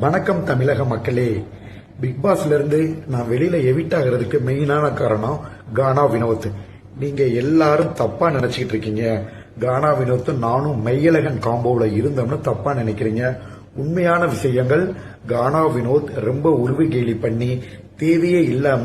வணக்கம் தமிழக மக்களே. பிக் பாஸ்ல இருந்து நான் வெளியில எவிட் ஆகிறதுக்கு மெயினான காரணம் கானா வினோத். நீங்க எல்லாரும் தப்பா நினைச்சுக்கிட்டு இருக்கீங்க. கானா வினோத் நானும் மெய்யழகன் காம்போல இருந்தோம்னு தப்பா நினைக்கிறீங்க. உண்மையான விஷயங்கள், கானா வினோத் ரொம்ப உருவு கேலி பண்ணி தேவையே இல்லாம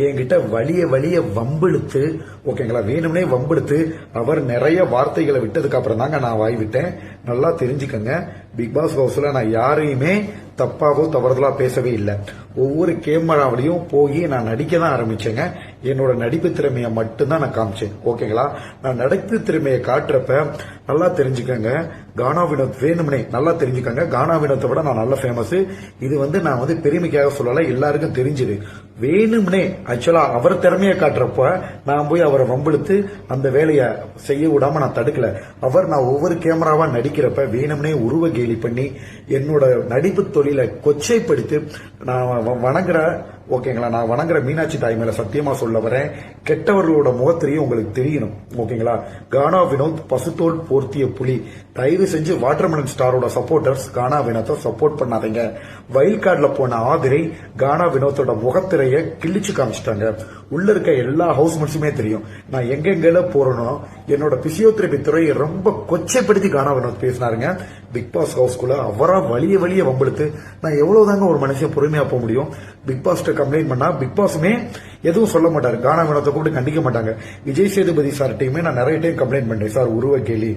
என்கிட்ட வலிய வம்பிழுத்து, ஓகேங்களா, வேணும்னே வம்பிழுத்து அவர் நிறைய வார்த்தைகளை விட்டதுக்கு அப்புறம் தாங்க நான் வாய் விட்டேன். நல்லா தெரிஞ்சுக்கங்க, பிக் பாஸ் ஹவுஸ்ல நான் யாரையுமே தப்பாவோ தவறுதலா பேசவே இல்லை. ஒவ்வொரு கேமராவிலையும் போய் நான் நடிக்க தான் ஆரம்பிச்சேங்க. என்னோட நடிப்பு திறமையை மட்டும்தான் நான் காமிச்சேன். ஓகேங்களா, நான் நடிப்பு திறமையை காட்டுறப்ப நல்லா தெரிஞ்சுக்கங்க, கானா வினோத் வேணும்னே நல்லா தெரிஞ்சுக்கங்க, கானா வினோத்தை விட நான் நல்ல ஃபேமஸ். இது நான் பெருமைக்காக சொல்லல, எல்லாருக்கும் தெரிஞ்சுது. வேணும்னே ஆக்சுவலா அவர் திறமையை காட்டுறப்ப நான் போய் அவரை வம்பிழுத்து அந்த வேலையை செய்ய விடாம நான் தடுக்கல. நான் ஒவ்வொரு கேமராவா நடிக்கிறப்ப வேணும்னே உருவ கேலி பண்ணி என்னோட நடிப்பு தொழிலை கொச்சைப்படுத்தி நான் வணங்குற, ஓகேங்களா, நான் வணங்குற மீனாட்சி தாய் மேல சத்தியமா சொல்ல வரேன், கெட்டவர்களோட முகத்திரையும் உங்களுக்கு தெரியணும். ஓகேங்களா, கானா வினோத் பசுத்தோல் போர்த்திய புலி. தயவு செஞ்சு வாட்டர்மெலன் ஸ்டாரோட சப்போர்ட்டர்ஸ் கானா வினோத்தை சப்போர்ட் பண்ணாதீங்க. வைல்ட் கார்டுல போன ஆதிரை கானா வினோத்தோட முகத்திரைய கிழிச்சு காமிச்சிட்டாங்க. உள்ள இருக்க எல்லா ஹவுஸ்மெட்ஸுமே தெரியும் நான் எங்கெங்கல போறனோ. என்னோட பிசியோதெரபி துறையை ரொம்ப கொச்சைப்படுத்தி கானா வினோத் பேசினாருங்க பிக் பாஸ் ஹவுஸ்குள்ள. அவரா வலிய வம்பெடுத்து நான் எவ்வளவுதாங்க ஒரு மனுஷன் பொறுமையா போக முடியும். பிக் பாஸ் கம்ப்ளைண்ட் பண்ணா பிக் பாஸுமே எதுவும் சொல்ல மாட்டாரு, கானா வினோத்தை கூப்பிட்டு கண்டிக்க மாட்டாங்க. விஜய் சேதுபதி சார் டீமே நான் நிறைய டைம் கம்ப்ளைண்ட் பண்றேன், சார் உருவ கேலி,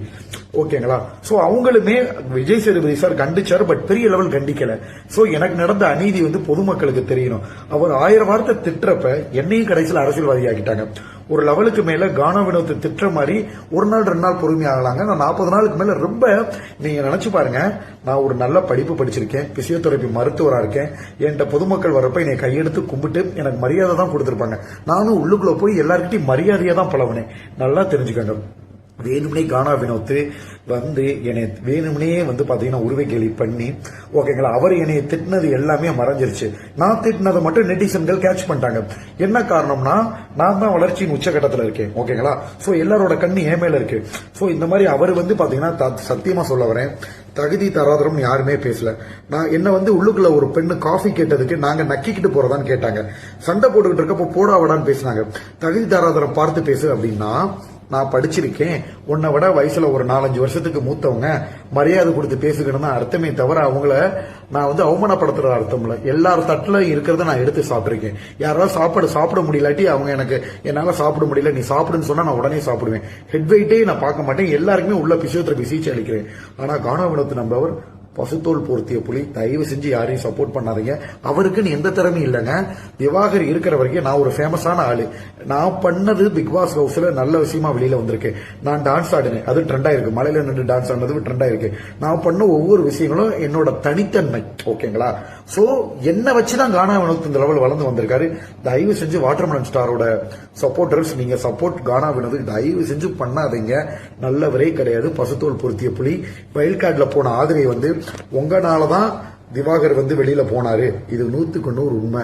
ஓகேங்களா. சோ அவங்களுமே விஜய் சேதுபதி சார் கண்டிச்சாரு, பட் பெரிய லெவல் கண்டிக்கல. சோ எனக்கு நடந்த அநீதி பொதுமக்களுக்கு தெரியணும். அவர் 1000 வார்த்தை திட்டுறப்ப என்னையும் கடைசியில் அரசியல்வாதி ஆக்கிட்டாங்க. ஒரு லெவலுக்கு மேல கானா வினோத்தை திட்டுற மாதிரி ஒரு நாள் 2 நாள் பொறுமையா ஆகலாங்க. நான் 40 நாளுக்கு மேல ரொம்ப, நீங்க நினைச்சு பாருங்க, நான் ஒரு நல்ல படிப்பு படிச்சிருக்கேன், பிசியோதெரபி மருத்துவரா இருக்கேன். என்கிட்ட பொதுமக்கள் வரப்ப என்னை கையெடுத்து கும்பிட்டு எனக்கு மரியாதை தான் கொடுத்திருப்பாங்க. நானும் உள்ளுக்குள்ள போய் எல்லார்கிட்டையும் மரியாதையா தான் பழகினேன். நல்லா தெரிஞ்சுக்கங்க, வேணும்னே கானா வினோத் என்னை வேணும்னே பாத்தீங்கன்னா உருவை கேலி பண்ணி, ஓகேங்களா, அவர் என்னை திட்டினது எல்லாமே மறைஞ்சிருச்சு. நான் திட்டினதை மட்டும் நெட்டிசன்கள் கேட்ச் பண்ணிட்டாங்க. என்ன காரணம்னா, நான் தான் வளர்ச்சியின் உச்சகட்டத்தில் இருக்கேன். ஓகேங்களா, சோ எல்லாரோட கண்ணு என் மேல இருக்கு. சோ இந்த மாதிரி அவர் பாத்தீங்கன்னா சத்தியமா சொல்ல வரேன், தகுதி தராதரம் யாருமே பேசல. நான் என்ன உள்ளுக்குள்ள ஒரு பெண்ணு காஃபி கேட்டதுக்கு நாங்க நக்கிக்கிட்டு போறதான்னு கேட்டாங்க. சண்டை போட்டுக்கிட்டு இருக்கப்போ போடாவடான்னு பேசினாங்க. தகுதி தராதரம் பார்த்து பேசு அப்படின்னா, நான் படிச்சிருக்கேன், உன்னை விட வயசுல ஒரு 4-5 வருஷத்துக்கு மூத்தவங்க, மரியாதை கொடுத்து பேசுகணும் தான் அர்த்தமே தவிர அவங்கள நான் அவமானப்படுத்துற அர்த்தம் இல்ல. எல்லார் தட்டுல இருக்கிறத நான் எடுத்து சாப்பிட்டிருக்கேன். யாராவது சாப்பிட முடியலாட்டி அவங்க என்னால சாப்பிட முடியல நீ சாப்பிடுன்னு சொன்னா நான் உடனே சாப்பிடுவேன். ஹெட் வெயிட்டே நான் பார்க்க மாட்டேன். எல்லாருக்குமே உள்ள பிசியோதெரபி சிகிச்சை அளிக்கிறேன். ஆனா கானா வினோத் நம்பவர் பசுத்தோல் போர்த்திய புலி. தயவு செஞ்சு யாரையும் சப்போர்ட் பண்ணாதீங்க. அவருக்குன்னு எந்த திறமையும் இல்லைங்க. திவாகர் இருக்கிற வரைக்கும் நான் ஒரு ஃபேமஸான ஆளு. நான் பண்ணது பிக் பாஸ் ஹவுஸ்ல நல்ல விஷயமா வெளியில வந்திருக்கேன். நான் டான்ஸ் ஆடினேன், அது ட்ரெண்டா இருக்கு. மலையில நின்று டான்ஸ் ஆடினது ட்ரெண்டா இருக்கு. நான் பண்ண ஒவ்வொரு விஷயங்களும் என்னோட தனித்தன்மை. ஓகேங்களா, சோ என்ன வச்சுதான் கானா வினோத் இந்த லெவல் வளர்ந்து வந்திருக்காரு. தயவு செஞ்சு வாட்டர்மெலன் ஸ்டாரோட சப்போர்ட்டர்ஸ், நீங்க சப்போர்ட் கானா வினோத் தயவு செஞ்சு பண்ணாதீங்க. நல்லவரே கிடையாது. பசுத்தோல் பொருத்திய புலி. வைல்ட் கார்டுல போன ஆதிரை உங்களாலதான் திவாகர் வெளியில போனாரு. இது 100க்கு 100 உண்மை.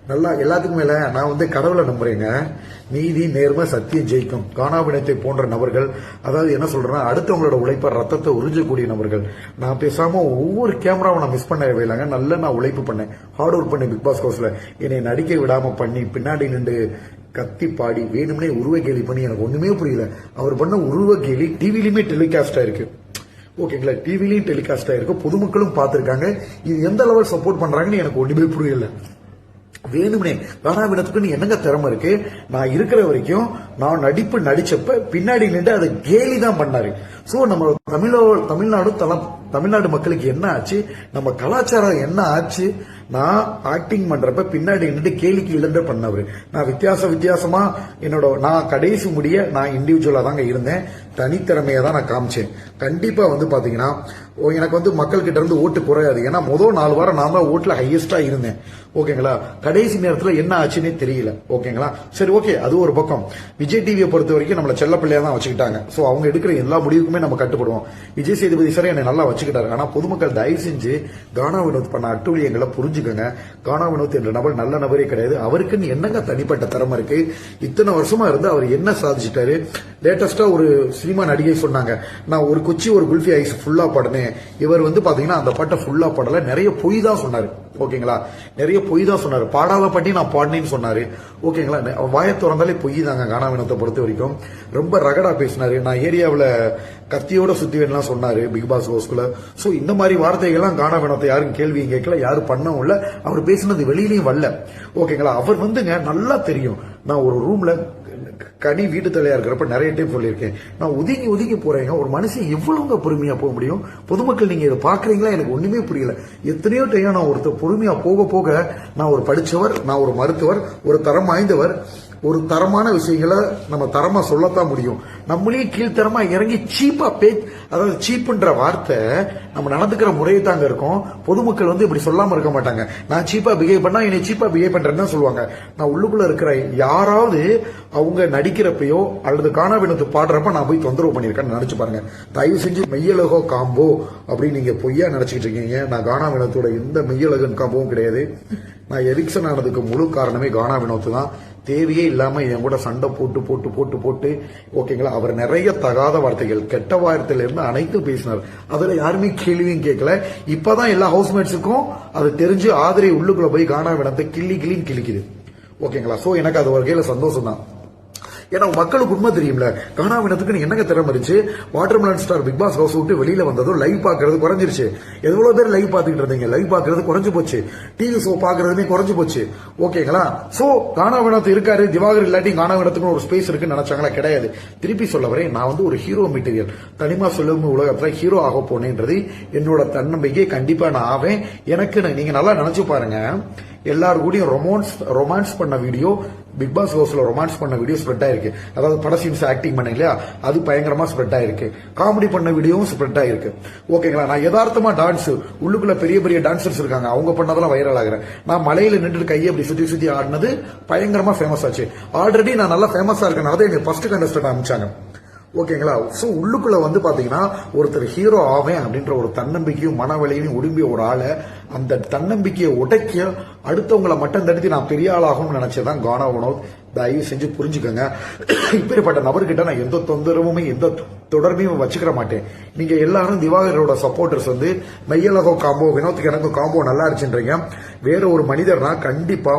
நல்லா எல்லாத்துக்கும் மேல நான் கடவுளை நம்புறேங்க. நீதி, நேர்மை, சத்தியம் ஜெயிக்கும். கானா வினோத்தை போன்ற நபர்கள், அதாவது என்ன சொல்றேன்னா, அடுத்தவங்களோட உழைப்ப ரத்தத்தை உறிஞ்சக்கூடிய நபர்கள். நான் பேசாம ஒவ்வொரு கேமராவை நான் மிஸ் பண்ணவே இல்லைங்க. நல்லா நான் உழைப்பு பண்ணேன், ஹார்ட் ஒர்க் பண்ணேன். பிக் பாஸ் ஹவுஸ்ல என்னை நடிக்க விடாம பண்ணி பின்னாடி நின்று கத்தி பாடி வேணும்னே உருவ கேலி பண்ணி எனக்கு ஒண்ணுமே புரியல. அவர் பண்ண உருவ கேலி டிவிலையுமே டெலிகாஸ்ட் ஆயிருக்கு. ஓகேங்களா, டிவிலையும் டெலிகாஸ்ட் ஆயிருக்கு, பொதுமக்களும் பார்த்திருக்காங்க. இது எந்த லெவல் சப்போர்ட் பண்றாங்கன்னு எனக்கு ஒண்ணுமே புரியல. வேணும்னே கானா வினோத்துக்கு என்னங்க திறமை இருக்கு? நான் இருக்கிற வரைக்கும் நான் நடிச்சப்ப பின்னாடி நின்று அதை கேலி தான் பண்ணாரு. சோ நம்ம தமிழ்நாடு மக்களுக்கு என்ன ஆச்சு, நம்ம கலாச்சாரம் என்ன ஆச்சு? நான் ஆக்டிங் பண்றப்ப பின்னாடி நின்று கேலிக்கு இழந்த பண்ணவர். நான் வித்தியாசமா நான் கடைசி முடிய நான் இண்டிவிஜுவலா தாங்க இருந்தேன். தனித்திறமையை தான் நான் காமிச்சேன். கண்டிப்பா பாத்தீங்கன்னா எனக்கு மக்கள் கிட்ட இருந்து ஓட்டு குறையாது. ஏன்னா முதல் 4 வாரம் நான் தான் ஓட்டுல ஹையஸ்டா இருந்தேன். ஓகேங்களா, கடைசி நேரத்துல என்ன ஆச்சுன்னே தெரியல. ஓகேங்களா, சரி, ஓகே, அது ஒரு பக்கம். விஜய் டிவியை பொறுத்த வரைக்கும் நம்மள செல்ல பிள்ளையா தான் வச்சுக்கிட்டாங்க. சோ அவங்க எடுக்கிற எல்லா முடிவுக்குமே நம்ம கட்டுப்படுவோம். விஜய் சேதுபதி சார் என்னை நல்லா வச்சுக்கிட்டாரு. ஆனா பொதுமக்கள் தயவு செஞ்சு கானா வினோத் பண்ண அட்டூழியங்களை புரிஞ்சுக்கங்க. கானா வினோத் என்ற நபர் நல்ல நபரே கிடையாது. அவருக்குன்னு என்னங்க தனிப்பட்ட திறமை இருக்கு? இத்தனை வருஷமா இருந்து அவர் என்ன சாதிச்சிட்டாரு? லேட்டஸ்டா ஒரு சினிமா நடிகை சொன்னாங்க, நான் ஒரு குச்சி ஒரு குல்ஃபி ஐஸ் ஃபுல்லா பாடுனேன், இவர் வந்து பாத்தீங்கன்னா அந்த பாட்டை ஃபுல்லா பாடல, நிறைய பொய் தான் சொன்னாரு. ஓகேங்களா, நிறைய பொய் தான் சொன்னாரு. பாடாத பாட்டி நான் பாடினேன்னு சொன்னாரு. ஓகேங்களா, வாயை திறந்தாலே பொய் தாங்க கானா வினோத்தை பொறுத்த வரைக்கும். ரொம்ப ரகடா பேசினாரு. நான் ஏரியாவில் கத்தியோட சுத்திவேன்லாம் சொன்னாரு பிக் பாஸ் ஹவுஸ்குள்ள. சோ இந்த மாதிரி வார்த்தைகள்லாம் கானா வினோத்தை யாரும் கேள்வியும் கேட்கல, யாரும் பண்ணவும் இல்ல. அவர் பேசினது வெளியிலயும் வரல. ஓகேங்களா, அவர் வந்துங்க நல்லா தெரியும். நான் ஒரு ரூம்ல கனி வீட்டு தலையா இருக்கிறப்ப நிறைய டைம் சொல்லியிருக்கேன், நான் ஒதுங்கி ஒதுங்கி போறேங்க. ஒரு மனுஷன் எவ்வளவுங்க பொறுமையா போக முடியும்? பொதுமக்கள் நீங்க இதை பாக்குறீங்களா? எனக்கு ஒண்ணுமே புரியல. எத்தனையோ டைம் நான் ஒருத்தர் பொறுமையா போக போக, நான் ஒரு படிச்சவர், நான் ஒரு மருத்துவர், ஒரு தரம் வாய்ந்தவர், ஒரு தரமான விஷயங்களை நம்ம தரமா சொல்லத்தான் முடியும். நம்மளே கீழ்த்தரமா இறங்கி சீப்பா அதாவது சீப்புன்ற வார்த்தை நம்ம நடந்துக்கிற முறையை தாங்க இருக்கும். பொதுமக்கள் வந்து இப்படி சொல்லாம இருக்க மாட்டாங்க. நான் சீப்பா பிஹேவ் பண்ணா என்னை சீப்பா பிஹேவ் பண்றேன்னு சொல்லுவாங்க. நான் உள்ளுக்குள்ள இருக்கிற யாராவது அவங்க நடிக்கிறப்பயோ அல்லது கானா வினோத்து பாடுறப்ப நான் போய் தொந்தரவு பண்ணிருக்கேன்னு நினைச்சு பாருங்க. தயவு செஞ்சு மெய்யலகோ காம்போ அப்படின்னு நீங்க பொய்யா நினைச்சுக்கிட்டு இருக்கீங்க. நான் கானா வினோத்தோட எந்த மெய்யலகன் காம்போவும் கிடையாது. நான் எவிக்ஷன் ஆனதுக்கு முழு காரணமே கானா வினோத்து தான். தேவையே இல்லாம என் கூட சண்டை போட்டு போட்டு போட்டு போட்டு ஓகேங்களா, அவர் நிறைய தகாத வார்த்தைகள், கெட்ட வார்த்தையில இருந்து அனைத்தும் பேசினார். அதுல யாருமே கேள்வியும் கேட்கல. இப்பதான் எல்லா ஹவுஸ்மேட்ஸுக்கும் அது தெரிஞ்சு ஆதரை உள்ளுக்குள்ள போய் கானா வினத்தை கிள்ளின்னு கிழிக்குது. ஓகேங்களா, சோ எனக்கு அது ஒரு வகையில சந்தோஷம் தான். ஏன்னா மக்களுக்கு உண்மை தெரியும்ல, கானா வினத்துக்கு என்னங்க திறமை இருந்துச்சு? Watermelon star Bigg Boss house விட்டு வெளியில வந்ததும் லைவ் பாக்குறது குறைஞ்சிருச்சு. எவ்வளவு பேர் லைவ் பாத்துக்கிட்டு இருந்தீங்க? லைவ் பாக்குறது குறைஞ்சு போச்சு. டிவி ஷோ பாக்குறதுமே குறைஞ்சு போச்சு. ஓகேங்களா, சோ கானா வினோத் இருக்காரு, திவாகர் இல்லாட்டி கானா வினத்துக்கு ஒரு ஸ்பேஸ் இருக்குன்னு நினைச்சாங்களா? கிடையாது. திருப்பி சொல்ல வரேன், நான் வந்து ஒரு ஹீரோ மெட்டீரியல். தனிமா சொல்லும் உலகத்துல ஹீரோ ஆக போனேன்றது என்னோட தன்னம்பிக்கை. கண்டிப்பா நான் ஆவேன். எனக்கு நீங்க நல்லா நினைச்சு பாருங்க, எல்லாரும் கூடயும் ரொமான்ஸ் பண்ண வீடியோ, பிக் பாஸ் ஹவுஸ்ல ரொமான்ஸ் பண்ண வீடியோ ஸ்ப்ரெட் ஆயிருக்கு. அதாவது பட சீன்ஸ் ஆக்டிங் பண்ண இல்லையா, அது பயங்கரமா ஸ்ப்ரெட் ஆயிருக்கு. காமெடி பண்ண வீடியோவும் ஸ்ப்ரெட் ஆயிருக்கு. ஓகேங்களா, நான் யதார்த்தமா டான்ஸ், உள்ளுக்குள்ள பெரிய பெரிய டான்சர்ஸ் இருக்காங்க, அவங்க பண்ணதெல்லாம் வைரல் ஆகிறேன். நான் மலையில நின்று கையை அப்படி சுத்தி சுத்தி ஆடினது பயங்கரமா ஃபேமஸ் ஆச்சு. ஆல்ரெடி நான் நல்லா ஃபேமஸா இருக்கேன், அதை எனக்கு ஃபர்ஸ்ட் கண்டஸ்டன்ட் அமைச்சாங்க. ஓகேங்களா, சோ உள்ளுக்குள்ள வந்து பாத்தீங்கன்னா ஒருத்தர் ஹீரோ ஆவேன் அப்படின்ற ஒரு தன்னம்பிக்கையும் மனவழியும் உடும்பிய ஒரு ஆளை, அந்த தன்னம்பிக்கையை உடைக்க அடுத்தவங்களை மட்டும் தடுத்து நான் பெரிய ஆளாகும்னு நினைச்சதான் கானா வினோத். தயவு செஞ்சு புரிஞ்சுக்கோங்க, இப்படிப்பட்ட நபர்கிட்ட நான் எந்த தொந்தரவுமே எந்த தொடர்பையும் வச்சுக்கிற மாட்டேன். நீங்க எல்லாரும் திவாகரோட சப்போர்டர்ஸ் வந்து மெய்யலகோ காம்போ, வினோத்துக்கு எனக்கு காம்போ நல்லா இருந்துச்சுன்றீங்க. வேற ஒரு மனிதர்னா கண்டிப்பா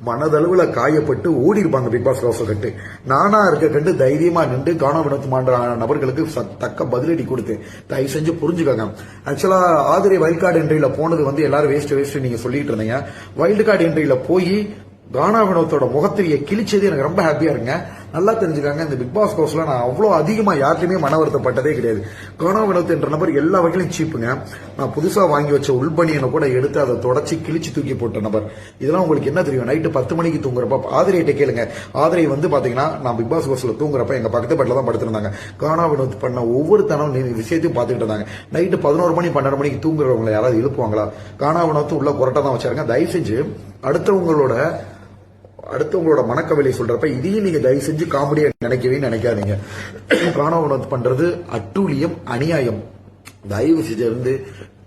மனதளவுல காயப்பட்டு ஓடி இருப்பாங்க பிக் பாஸ் ஹவுஸ் கட்டு. நானா இருக்க கண்டு தைரியமா நின்று கானா வினோத் மாண்ட நபர்களுக்கு தக்க பதிலடி கொடுத்து தயவு செஞ்சு புரிஞ்சுக்கோங்க. ஆக்சுவலா ஆதிரை வைல்ட் கார்டு என்ட்ரியில போனது வந்து எல்லாரும் வேஸ்ட் நீங்க சொல்லிட்டு இருந்தீங்க. வைல்டு கார்டு என்ட்ரியில போய் கானா வினோத்தோட முகத்திரியை கிழிச்சது எனக்கு ரொம்ப ஹாப்பியா இருங்க. நல்லா தெரிஞ்சுக்காங்க, இந்த பிக் பாஸ் ஹவுஸ்ல நான் அவ்வளவு அதிகமா யாருக்குமே மன வருத்தப்பட்டதே கிடையாது. கானா வினோத் என்ற நபர் எல்லா வகையிலும் சீப்புங்க. நான் புதுசா வாங்கி வச்ச உள்பனியனை கூட எடுத்து அதை தொடச்சி கிழிச்சு தூக்கி போட்ட நபர். இதெல்லாம் உங்களுக்கு என்ன தெரியும்? நைட்டு 10 மணிக்கு தூங்குறப்ப ஆதிரையிட்ட கேளுங்க. ஆதிரை வந்து பாத்தீங்கன்னா நான் பிக் பாஸ் ஹவுஸ்ல தூங்குறப்ப எங்க பக்கத்து பெட்ல தான் படுத்திருந்தாங்க. கானா வினோத் பண்ண ஒவ்வொரு விஷயத்தையும் பார்த்துக்கிட்டு இருந்தாங்க. நைட்டு 11 மணி 12 மணிக்கு தூங்குறவங்களை யாராவது எழுப்புவாங்களா? கானா வினோத் உள்ள குரட்டை தான் வச்சாருங்க. தயவு செஞ்சு அடுத்தவங்களோட மனக்கவலை சொல்றப்ப இதையும் நீங்க தயவு செஞ்சு காமெடியா நினைக்காதீங்க. கானா வினோத் பண்றது அட்டூழியம், அநியாயம். தயவு செஞ்சு இருந்து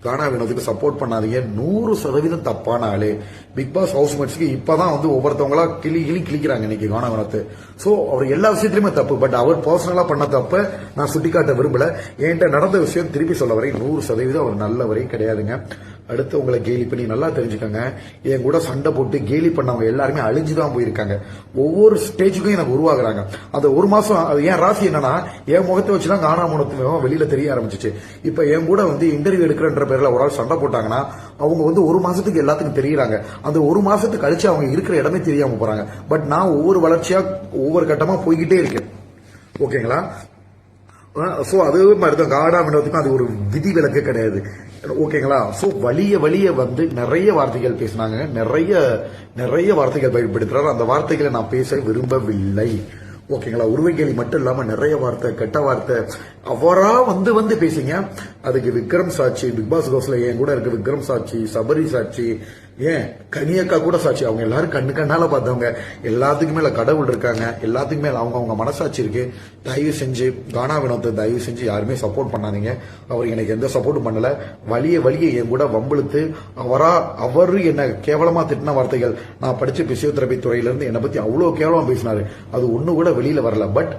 கானா வினோத்துக்கு சப்போர்ட் பண்ணாதீங்க. 100% தப்பான ஆளு. பிக் பாஸ் ஹவுஸ்மேட்ஸ்க்கு இப்பதான் வந்து ஒவ்வொருத்தவங்களா கிளிக்கிறாங்க இன்னைக்கு கானா வினோத். சோ அவர் எல்லா விஷயத்திலுமே தப்பு. பட் அவர் பர்சனலா பண்ண தப்ப நான் சுட்டிக்காட்ட விரும்பல. என்கிட்ட நடந்த விஷயம் திருப்பி சொல்ல வரை 100% அவர் நல்லவரே கிடையாதுங்க. அடுத்து உங்களை கேலி பண்ணி நல்லா தெரிஞ்சுக்கோங்க, என் கூட சண்டை போட்டு கேலி பண்ணவங்க எல்லாருமே அழிஞ்சுதான் போயிருக்காங்க. ஒவ்வொரு ஸ்டேஜுக்கும் எனக்கு உருவாகுறாங்க. அந்த ஒரு மாசம் அது என் ராசி என்னன்னா, என் முகத்தை வச்சுதான் கானா வினோத் வெளியில தெரிய ஆரம்பிச்சிச்சு. இப்ப என் கூட வந்து இன்டர்வியூ எடுக்கிறன்ற பேர்ல ஒரு ஆள் சண்டை போட்டாங்கன்னா அவங்க வந்து ஒரு மாசத்துக்கு எல்லாத்துக்கும் தெரியுறாங்க. அந்த ஒரு மாசத்துக்கு கழிச்சு அவங்க இருக்கிற இடமே தெரியாம போறாங்க. பட் நான் ஒவ்வொரு வளர்ச்சியா ஒவ்வொரு கட்டமா போய்கிட்டே இருக்கேன். ஓகேங்களா, சோ அதே மாதிரிதான் கானா வினோத்துக்கும் அது ஒரு விதி விலக்கு கிடையாது. ஓகேங்களா, சோ வலிய வந்து நிறைய வார்த்தைகள் பேசினாங்க, நிறைய வார்த்தைகள் பயன்படுத்துறாரு. அந்த வார்த்தைகளை நான் பேச விரும்பவில்லை. ஓகேங்களா, உருவகேலி மட்டும் இல்லாம நிறைய வார்த்தை, கெட்ட வார்த்தை அவரா வந்து பேசிங்க. அதுக்கு விக்ரம் சாட்சி, பிக் பாஸ் ஹவுஸ்ல என் கூட இருக்க விக்ரம் சாட்சி, சபரி சாட்சி, ஏன் கனியக்கா கூட சாட்சி. அவங்க எல்லாரும் கண்ணால பார்த்தவங்க. எல்லாத்துக்கும் மேல கடவுள் இருக்காங்க, எல்லாத்துக்கும் மேல அவங்க மனசாட்சி இருக்கு. தயவு செஞ்சு கானா வினோத்தை தயவு செஞ்சு யாருமே சப்போர்ட் பண்ணாதீங்க. அவர் எனக்கு எந்த சப்போர்ட்டும் பண்ணல. வலிய என் கூட வம்பிழுத்து அவரு என்ன கேவலமா திட்டின வார்த்தைகள். நான் படிச்ச பிசியோதெரபி துறையில இருந்து என்னை பத்தி அவ்வளவு கேவலமா பேசினாரு. அது ஒண்ணு கூட வெளியில வரல. பட்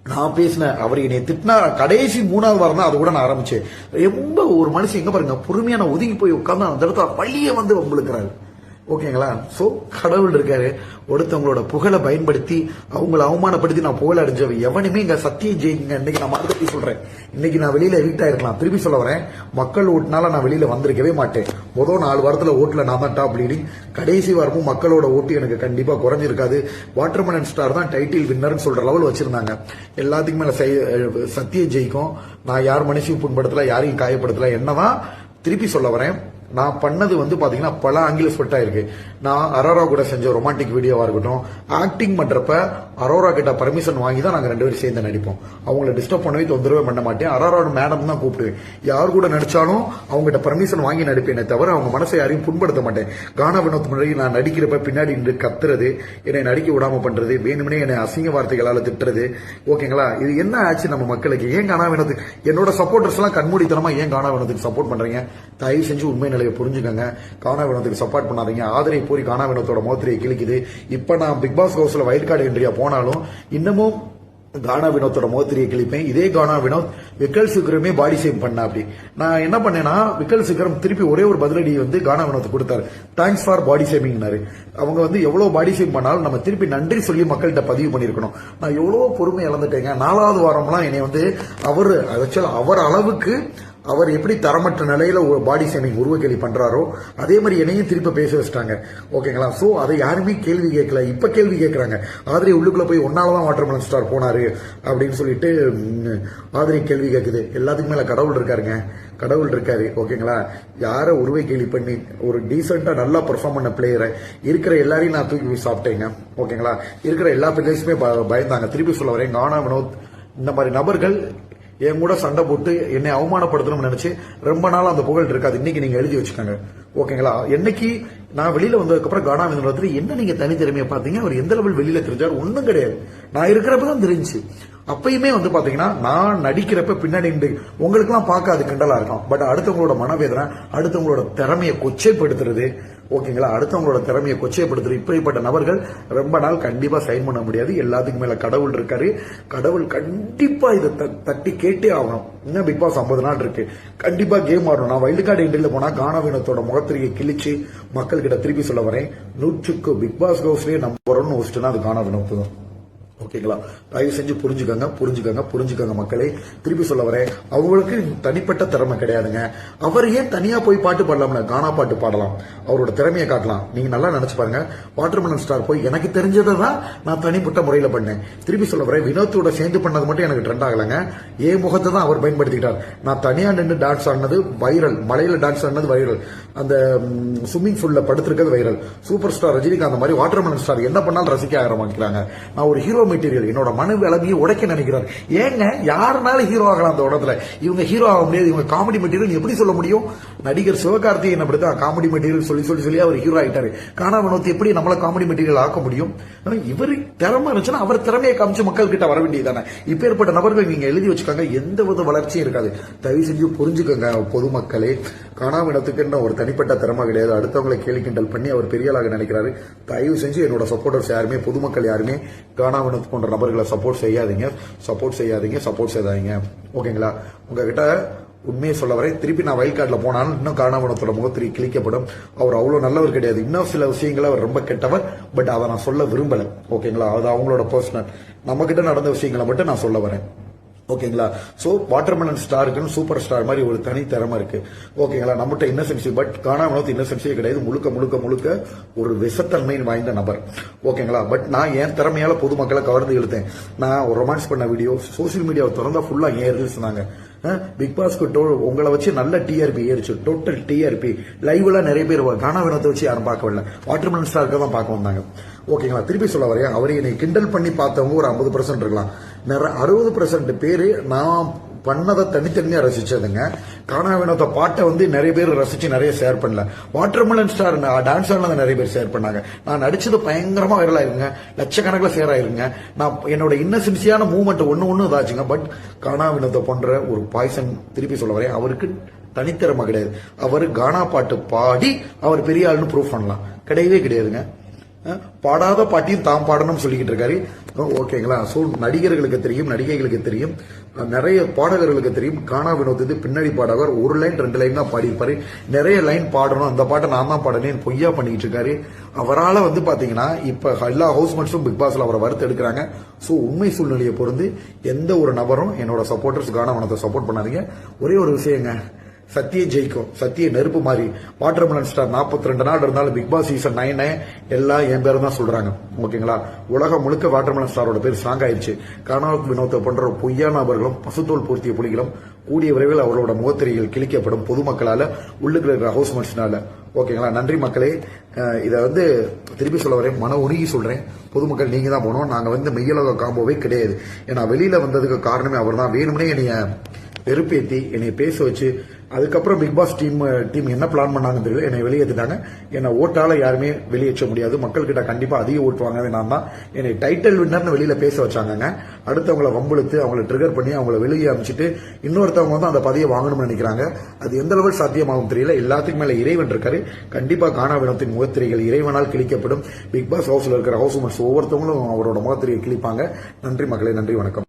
நான் பேசினேன், அவர் என்னை திட்டினா கடைசி 3வது வாரம் தான் அது கூட நான் ஆரம்பிச்சேன். ரொம்ப ஒரு மனுஷன் எங்க பாருங்க பொறுமையா நான் ஒதுங்கி போய் உட்கார்ந்து அந்த இடத்துல வழியே வந்து உங்களுக்கு ஓகேங்களா. சோ கடவுள் இருக்காரு. ஒருத்தவங்களோட புகழை பயன்படுத்தி அவங்கள அவமானப்படுத்தி நான் புகழ அடைஞ்சவ எவனுமே இங்க சத்தியம் ஜெயிங்க. இன்னைக்கு நான் மறுபடி சொல்றேன், இன்னைக்கு நான் வெளியில எவிக்ட் ஆயிருக்கலாம். திருப்பி சொல்ல வரேன், மக்கள் ஓட்டுனால நான் வெளியில வந்திருக்கவே மாட்டேன். முதல் 4 வாரத்துல ஓட்டுல நான் தான் டாப் லீடிங். கடைசி வாரமும் மக்களோட ஓட்டு எனக்கு கண்டிப்பா குறைஞ்சிருக்காது. வாட்டர்மெலன் ஸ்டார் தான் டைட்டில் வின்னர்னு சொல்ற லெவல் வச்சிருந்தாங்க. எல்லாத்துக்கும் மேல சத்தியம் ஜெயிக்கும். நான் யார் மனுஷியும் புண்படுத்தல, யாரையும் காயப்படுத்தல. என்னதான் திருப்பி சொல்ல வரேன், நான் பண்ணது வந்து பாத்தீங்கன்னா பல ஆங்கில ஸ்பெட்டா இருக்கு. நான் அரோரா கூட செஞ்ச ரொமான்டிக் வீடியோவா இருக்கட்டும், ஆக்டிங் பண்றப்ப அரோரா கிட்ட பர்மிஷன் வாங்கி தான் நாங்க 2 பேரும் சேர்ந்து நடிப்போம். அவங்களை டிஸ்டர்ப் பண்ணவே தொந்தரவே பண்ண மாட்டேன். அரோராவோட மேடம் தான் கூப்பிடுவேன். யார் கூட நடிச்சாலும் அவங்ககிட்ட பர்மிஷன் வாங்கி நடிப்பேனே தவிர அவங்க மனசை யாரையும் புண்படுத்த மாட்டேன். கானா வினோத் முன்னாடி நான் நடிக்கிறப்ப பின்னாடி நின்று கத்துறது, என்னை நடிக்க விடாம பண்றது, வேணுமனே என்னை அசிங்க வார்த்தைகளால திட்டுறது. ஓகேங்களா, இது என்ன ஆச்சு நம்ம மக்களுக்கு? ஏன் கானா வினோத் என்னோட சப்போர்ட்டர்ஸ் எல்லாம் கண்மூடித்தனமா ஏன் கானா வினோத்துக்கு சப்போர்ட் பண்றீங்க? தயவு செஞ்சு உண்மை நிலையை புரிஞ்சுக்கங்க. கானா வினோத்துக்கு சப்போர்ட் பண்ணாதீங்க. ஆதரை போய் கானா வினோத்தோட மோத்திரையை கிழிக்குது. இப்ப நான் பிக் பாஸ் ஹவுஸ்ல வைல்ட் கார்டு என்ட்ரியா போனாலும் இன்னமும் கானா வினோத்தோட மோத்திரியை கிழிப்பேன். இதே கானா வினோத் விக்கல் சிக்கரமே பாடி ஷேம் பண்ண. அப்படி நான் என்ன பண்ணேன்னா, விக்கல் சிக்கரம் திருப்பி ஒரே ஒரு பதிலடி வந்து கானா வினோத் கொடுத்தாரு. தேங்க்ஸ் ஃபார் பாடி ஷேமிங்னாரு. அவங்க வந்து எவ்வளவு பாடி ஷேம் பண்ணாலும் நம்ம திருப்பி நன்றி சொல்லி மக்கள்கிட்ட பதிவு பண்ணிருக்கணும். நான் எவ்வளவு பொறுமை இழந்துட்டேங்க. 4வது வாரம்லாம் என்னை வந்து அவர் அளவுக்கு அவர் எப்படி தரமற்ற நிலையில பாடி ஷேமிங் உருவக்கேலி பண்றாரோ அதே மாதிரி என்னையும் திருப்பி பேச வச்சிட்டாங்க. ஓகேங்களா. சோ அதை யாருமே கேள்வி கேட்கல. இப்ப கேள்வி கேட்கறாங்க. ஆதிரி உள்ளுக்குள்ள போய் ஒன்னாலதான் வாட்டர்மெலன் ஸ்டார் போனாரு அப்படின்னு சொல்லிட்டு ஆதிரி கேள்வி கேட்குது. எல்லாத்துக்கும் மேல கடவுள் இருக்காருங்க. கடவுள் இருக்காரு. ஓகேங்களா. யார உருவை கேள்வி பண்ணி ஒரு டீசெண்டா நல்லா பெர்ஃபார்ம் பண்ண பிளேயரை இருக்கிற எல்லாரையும் நான் தூக்கி போய் சாப்பிட்டேங்க. ஓகேங்களா. இருக்கிற எல்லா பிளேயர்ஸுமே பயந்தாங்க. திருப்பி சொல்ல வரேன், கானா வினோத் இந்த மாதிரி நபர்கள் என் கூட சண்டை போட்டு என்னை அவமானப்படுத்தணும்னு நினைச்சு ரொம்ப நாள் அந்த புகழ் இருக்காது. இன்னைக்கு நீங்க எழுதி வச்சுக்கோங்க. ஓகேங்களா. என்னைக்கு நான் வெளியில வந்ததுக்கு அப்புறம் கானா வினோத் என்ன நீங்க தனித்திறமையை பாத்தீங்க, அவர் எந்த லெவல் வெளியில தெரிஞ்சாரு? ஒன்னும் கிடையாது. நான் இருக்கிறப்பதான் தெரிஞ்சு. அப்பயுமே வந்து பாத்தீங்கன்னா நான் நடிக்கிறப்ப பின்னாடி உங்களுக்கு எல்லாம் பார்க்க அது கிண்டலா இருக்கும். பட் அடுத்தவங்களோட மனவேதனை, அடுத்தவங்களோட திறமையை கொச்சைப்படுத்துறது. ஓகேங்களா. அடுத்தவங்களோட திறமையை கொச்சைப்படுத்துறது. இப்படிப்பட்ட நபர்கள் ரொம்ப நாள் கண்டிப்பா சைன் பண்ண முடியாது. எல்லாத்துக்கும் மேல கடவுள் இருக்காரு. கடவுள் கண்டிப்பா இதை தட்டி கேட்டே ஆகணும். இன்னும் பிக் பாஸ் 50 நாள் இருக்கு. கண்டிப்பா கேம் ஆடணும். நான் வைல்ட் கார்டு என்ட்ரியில போனா கானா வினோத்தோட முகத்திரியை கிழிச்சு மக்கள் கிட்ட திருப்பி சொல்ல வரேன், 100க்கு பிக் பாஸ் ஹவுஸ்லயே நம்பர் 1 ஹோஸ்ட்னா அது கானா வினோத் தான். ஓகேங்களா. தயவு செஞ்சு புரிஞ்சுக்கங்க மக்களே. திருப்பி சொல்ல வரேன், அவங்களுக்கு தனிப்பட்ட திறமை கிடையாதுங்க. அவர் ஏன் தனியா போய் பாட்டு பாடலாம்ல? கானா பாட்டு பாடலாம், அவரோட திறமையை காட்டலாம். நீங்க நல்லா நினைச்சு பாருங்க. வாட்டர்மெலன் ஸ்டார் போய் எனக்கு தெரிஞ்சதை தான் நான் தனிப்பட்ட முறையில பண்ணேன். திருப்பி சொல்ல வரேன், வினோத்தோட சேர்ந்து பண்ணது மட்டும் எனக்கு ட்ரெண்ட் ஆகலங்க. ஏன் முகத்தை தான் அவர் பயன்படுத்திக்கிட்டார். நான் தனியா நின்று டான்ஸ் ஆடினது வைரல், மலையில டான்ஸ் ஆடினது வைரல், அந்த ஸ்விம்மிங் பூல்ல படுத்திருக்கிறது வைரல். சூப்பர் ஸ்டார் ரஜினிகாந்த் மாதிரி வாட்டர்மெலன் ஸ்டார் என்ன பண்ணாலும் ரசிக்க ஆரம்பிக்கிறாங்க. நான் ஒரு ஹீரோ மெட்டீரியல், என்னோட மன விளம்பியை உடைக்க நினைக்கிறார். ஏங்க யாருனாலும் ஹீரோ ஆகலாம் அந்த உடத்துல, இவங்க ஹீரோ ஆக முடியாது, இவங்க காமெடி மெட்டீரியல் எப்படி சொல்ல முடியும்? நடிகர் சிவகார்த்திகேயன் அப்படித்தான் காமெடி மெட்டீரியல் சொல்லி அவர் ஹீரோ ஆயிட்டாரு. கானா வினோத் எப்படி நம்மள காமெடி மெட்டீரியல் ஆக்க முடியும்? இவரு திறமை இருந்துச்சுன்னா அவர் திறமையை காமிச்சு மக்கள் கிட்ட வர வேண்டியதானே. இப்பேற்பட்ட நபர்கள் நீங்க எழுதி வச்சுக்காங்க, எந்த வித வளர்ச்சியும் இருக்காது. தயவு செஞ்சு புரிஞ்சுக்கோங்க பொதுமக்களே. கானா வினோத்துக்கு ஒரு தனிப்பட்ட திறமை கிடையாது. அடுத்தவங்களை கேலி கிண்டல் பண்ணி அவர் பெரியாளாக நினைக்கிறாரு. தயவு செஞ்சு என்னோட சப்போர்ட்டர்ஸ் யாருமே, பொதுமக்கள் யாருமே கானா வினோத் போன்ற நபர்களை சப்போர்ட் செய்யாதீங்க. ஓகேங்களா. உங்ககிட்ட உண்மையை சொல்ல வரை, திருப்பி நான் வைல்ட் கார்டுல போனாலும் இன்னும் கானா வினோத்தோட முகத்திரி கிழிக்கப்படும். அவர் அவ்வளவு நல்லவர் கிடையாது. இன்னும் சில விஷயங்களை அவர் ரொம்ப கெட்டவர். பட் அதை நான் சொல்ல விரும்பல. ஓகேங்களா. அது அவங்களோட பர்சனல். நம்ம கிட்ட நடந்த விஷயங்களை மட்டும் நான் சொல்ல வரேன். ஓகேங்களா. சோ வாட்டர்மெலன் ஸ்டாருக்கு சூப்பர் ஸ்டார் மாதிரி ஒரு தனி திறமை இருக்கு. ஓகேங்களா. நம்மகிட்ட இன்னசென்சி, பட் கானா வினோத் இன்னசென்சியே கிடையாது. முழுக்க ஒரு விஷத்தன்மை வாய்ந்த நபர். ஓகேங்களா. பட் நான் என் திறமையால பொதுமக்களை கவர்ந்து இழுத்தேன். நான் ஒரு ரொமான்ஸ் பண்ண வீடியோ சோசியல் மீடியாவை திறந்தா ஃபுல்லா ஏன் ரீல்ஸ் தாங்க. பிக் பாஸ்க்கு உங்களை வச்சு நல்ல டிஆர்பி ஏறிச்சு. டோட்டல் டிஆர்பி லைவ்ல நிறைய பேர் கானா வினோத்தை வச்சு யாரும் பார்க்கவில்லை, வாட்டர்மெலன் ஸ்டாருக்கு தான் பார்க்க வந்தாங்க. ஓகேங்களா. திருப்பி சொல்ல வரையா, அவரை என்னை கிண்டல் பண்ணி பார்த்தவங்க ஒரு 50% இருக்கலாம். 60% பேரு நான் பண்ணதை தனித்தனியா ரசிச்சதுங்க. கானா வினோத பாட்டை வந்து நிறைய பேர் ரசிச்சு நிறைய ஷேர் பண்ணல. வாட்டர்மெலன் ஸ்டார் டான்ஸ் ஆனதை நிறைய பேர் ஷேர் பண்ணாங்க. நான் நடிச்சது பயங்கரமா வைரல் ஆயிருங்க, லட்சக்கணக்கில் ஷேர் ஆயிருங்க. நான் என்னோட இன்னசென்சியான மூவ்மெண்ட் ஒன்னு இதாச்சுங்க. பட் கானா வினோத போன்ற ஒரு பாய்சன், திருப்பி சொல்ல வரேன், அவருக்கு தனித்திறமை கிடையாது. அவரு கானா பாட்டு பாடி அவர் பெரிய ஆளுன்னு ப்ரூவ் பண்ணலாம், கிடையவே கிடையாதுங்க. பாடாத பாட்டியும் தாம் பாடணும்னு சொல்லிக்கிட்டு இருக்காரு. ஓகேங்களா? சோ நடிகர்களுக்கு தெரியும், நடிகைகளுக்கு தெரியும், நிறைய பாடகர்களுக்கு தெரியும். கானா வினோத் வந்து பின்னணி பாடகர். ஒரு லைன் 2 லைன் தான் பாடியிருப்பாரு. நிறைய லைன் பாடணும், அந்த பாட்டை நான் தான் பாடனேன் பொய்யா பண்ணிக்கிட்டு இருக்காரு. அவரால் வந்து பாத்தீங்கன்னா இப்ப எல்லா ஹவுஸ்மேட்ஸும் பிக் பாஸ்ல அவரை வறுத்து எடுக்கிறாங்க. சோ உண்மை சூழ்நிலையை பொறுத்து எந்த ஒரு நபரும் என்னோட சப்போர்ட்டர்ஸ் கானா வினோத்தை சப்போர்ட் பண்ணாதீங்க. ஒரே ஒரு விஷயங்க, சத்திய ஜெயிக்கும். சத்திய நெருப்பு மாதிரி வாட்டர்மெலன் ஸ்டார் 42 நாள் இருந்தாலும் பிக் பாஸ் சீசன் 9 எல்லாம் என் பேரும் தான் சொல்றாங்க. ஓகேங்களா? உலகம் முழுக்க வாட்டர்மெலன் ஸ்டாரோட பேர் ஸ்ட்ராங் ஆயிடுச்சு. கானா வினோத்தை போன்ற பொய்யான நபர்களும் பசுத்தோல் பூர்த்திய புலிகளும் கூடிய விரைவில் அவர்களோட முகத்திரைகள் கிழிக்கப்படும் பொதுமக்களால, உள்ளுக்கு இருக்கிற ஹவுஸ்மேட்ஸ்னால. ஓகேங்களா? நன்றி மக்களே. இதை வந்து திருப்பி சொல்ல வரேன், மன உருகி சொல்றேன். பொதுமக்கள் நீங்க தான் போனோம். நாங்க வந்து மெய்யலோக காம்போவே கிடையாது. ஏன்னா வெளியில வந்ததுக்கு காரணமே அவர் தான். வேணும்னே என்னைய வெறுப்பேத்தி என்னை பேச வச்சு, அதுக்கப்புறம் பிக் பாஸ் டீம் என்ன பிளான் பண்ணாங்கன்னு தெரியல, என்னை வெளியேற்றிட்டாங்க. என்னை ஓட்டால யாருமே வெளியேற்ற முடியாது. மக்கள் கிட்ட கண்டிப்பா அதிக ஓட்டு வாங்கவே நான் தான். என்னை டைட்டில் வின்னர்னு வெளியில பேச வச்சாங்க. அடுத்தவங்களை வம்புழுத்து அவங்களை ட்ரிகர் பண்ணி அவங்களை வெளியே அமைச்சிட்டு இன்னொருத்தவங்க வந்து அந்த பதவியை வாங்கணும்னு நினைக்கிறாங்க. அது எந்த அளவில் சாத்தியமாகும் தெரியல. எல்லாத்துக்கும் மேல இறைவன் இருக்காரு. கண்டிப்பா கானா வினோத்தின் முகத்திரைகள் இறைவனால் கிழிக்கப்படும். பிக் பாஸ் ஹவுஸ்ல இருக்கிற ஹவுஸ்மேட்ஸ் ஒவ்வொருத்தவங்களும் அவரோட முகத்திரையை கிழிப்பாங்க. நன்றி மக்களே, நன்றி, வணக்கம்.